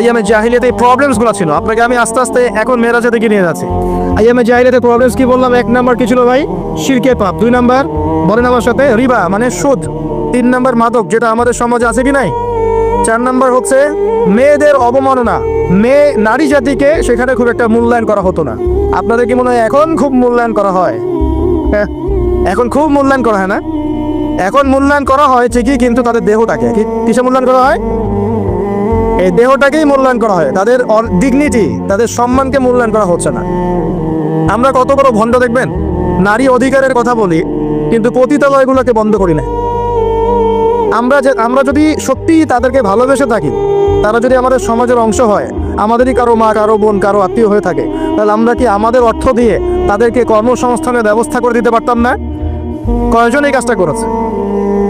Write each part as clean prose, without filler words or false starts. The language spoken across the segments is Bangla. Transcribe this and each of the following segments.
আইয়ামে জাহিলিয়াতে এই প্রবলেমসগুলো ছিল, আপনাকে আমি আস্তে আস্তে এখন মেরাজের দিকে নিয়ে যাচ্ছি। আইয়ামে জাহিলিয়াতে প্রবলেমস কি বললাম? 1 নাম্বার কি ছিল ভাই? শিরকে পাপ। 2 নাম্বার বলেন আমার সাথে, রিবা মানে সুদ। 3 নাম্বার মাদক, যেটা আমাদের সমাজে আছে কি নাই। 4 নাম্বার হচ্ছে মেয়েদের অবমাননা। নারী জাতিকে সেখানে খুব একটা মূল্যায়ন করা হতো না। আপনাদের কি মনে হয় এখন খুব মূল্যায়ন করা হয়? হ্যাঁ, এখন খুব মূল্যায়ন করা হয় না? এখন মূল্যায়ন করা হয় ঠিকই, কিন্তু তাদের দেহটাকে কিসে মূল্যায়ন করা হয়? এই দেহটাকেই মূল্যায়ন করা হয়, তাদের ডিগনিটি, তাদের সম্মানকে মূল্যায়ন করা হচ্ছে না। আমরা কত বড় ভণ্ড দেখবেন, নারী অধিকারের কথা বলি কিন্তু পতিতালয়গুলোকে বন্ধ করি না। আমরা যদি সত্যি তাদেরকে ভালোবেসে থাকি, তারা যদি আমাদের সমাজের অংশ হয়, আমাদেরই কারো মা, কারো বোন, কারো আত্মীয় হয়ে থাকে, তাহলে আমরা কি আমাদের অর্থ দিয়ে তাদেরকে কর্মসংস্থানের ব্যবস্থা করে দিতে পারতাম না? কয়জন এই কাজটা করেছে?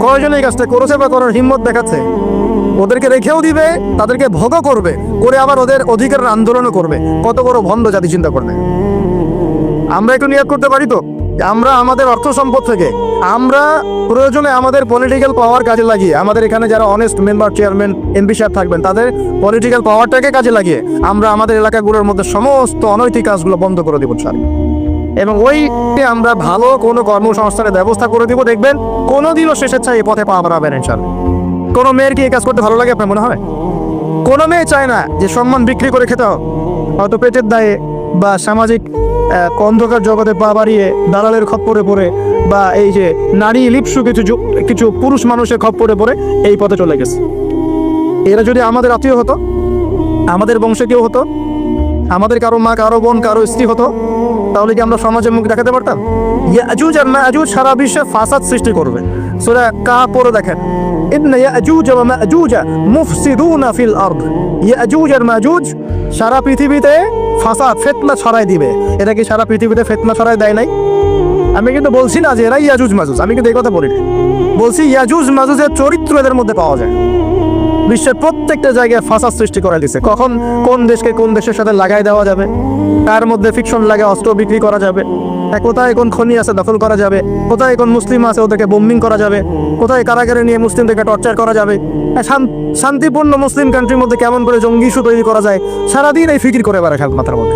কয়জন এই কাজটা করেছে বা করার হিম্মত দেখাচ্ছে? ওদেরকে রেখেও দিবে, তাদেরকে ভোগও করবে, করে আবার ওদের অধিকারের আন্দোলনও করবে। কত বড় ভণ্ড জাতি চিন্তা করবে। আমরা একটু নিয়োগ করতে পারি তো, আমরা আমাদের অর্থ সম্পদ থেকে আমরা প্রয়োজনে আমাদের পলিটিক্যাল পাওয়ার কাজে লাগিয়ে, আমাদের এখানে যারা অনেস্ট মেম্বার, চেয়ারম্যান, এমপি সাহেব থাকবেন, তাদের পলিটিক্যাল পাওয়ারটাকে কাজে লাগিয়ে আমরা আমাদের এলাকাগুলোর মধ্যে সমস্ত অনৈতিক কাজগুলো বন্ধ করে দিব স্যার। এবং ওইকে আমরা ভালো কোনো কর্মসংস্থানের ব্যবস্থা করে দিব। দেখবেন কোনোদিনও শেষের এই পথে পা বাড়াবেন ইনশাআল্লাহ। কোনো মেয়ের কি এই কাজ করতে ভালো লাগে আপনার মনে হয়? কোনো মেয়ে চায় না যে সম্মান বিক্রি করে খেতে হবে, হয়তো পেটের দায়ে বা সামাজিক অন্ধকার জগতে পা বাড়িয়ে দালালের খপ্পরে পড়ে, বা এই যে নারী লিপ্সু কিছু পুরুষ মানুষের খপ্পরে পড়ে এই পথে চলে গেছে। এরা যদি আমাদের আত্মীয় হতো, আমাদের বংশে কেউ হতো, আমাদের কারো মা, কারো বোন, কারো স্ত্রী হতো, তাহলে কি আমরা সমাজে মুখ দেখাতে পারতাম? ইয়াজুজ আর মাজুজ সারা বিশ্বে ফাসাদ সৃষ্টি করবে। সূরা কাহফ পড়ে দেখেন, ইন্না ইয়াজুজ ওয়া মাজুজ মুফসিদুনা ফিল আরদ। ইয়াজুজ আর মাজুজ সারা পৃথিবীতে ফাসাদ, ফিতনা ছড়াই দিবে। এটা কি সারা পৃথিবীতে ফিতনা ছড়াই দেয় নাই? আমি কিন্তু বলছি না যে এরা ইয়াজুজ মাজুজ, আমি কিন্তু এই কথা বলি না। বলছি ইয়াজুজ মাজুজের চরিত্র এদের মধ্যে পাওয়া যায়। বিশ্বের প্রত্যেকটা জায়গায় ফাসাদ সৃষ্টি করে দিচ্ছে। কখন কোন দেশকে কোন দেশের সাথে লাগাই দেওয়া যাবে, তার মধ্যে ফিকশন লাগে অস্ত্র বিক্রি করা যাবে, কোথায় কোন খনি আছে দখল করা যাবে, কোথায় কোন মুসলিম আছে ওদেরকে বোম্বিং করা যাবে, কোথায় কারাগারে নিয়ে মুসলিমদেরকে টর্চার করা যাবে, শান্তিপূর্ণ মুসলিম কান্ট্রির মধ্যে কেমন করে জঙ্গি ইস্যু তৈরি করা যায়, সারাদিন এই ফিকির করে বেড়ায় মাথার মধ্যে।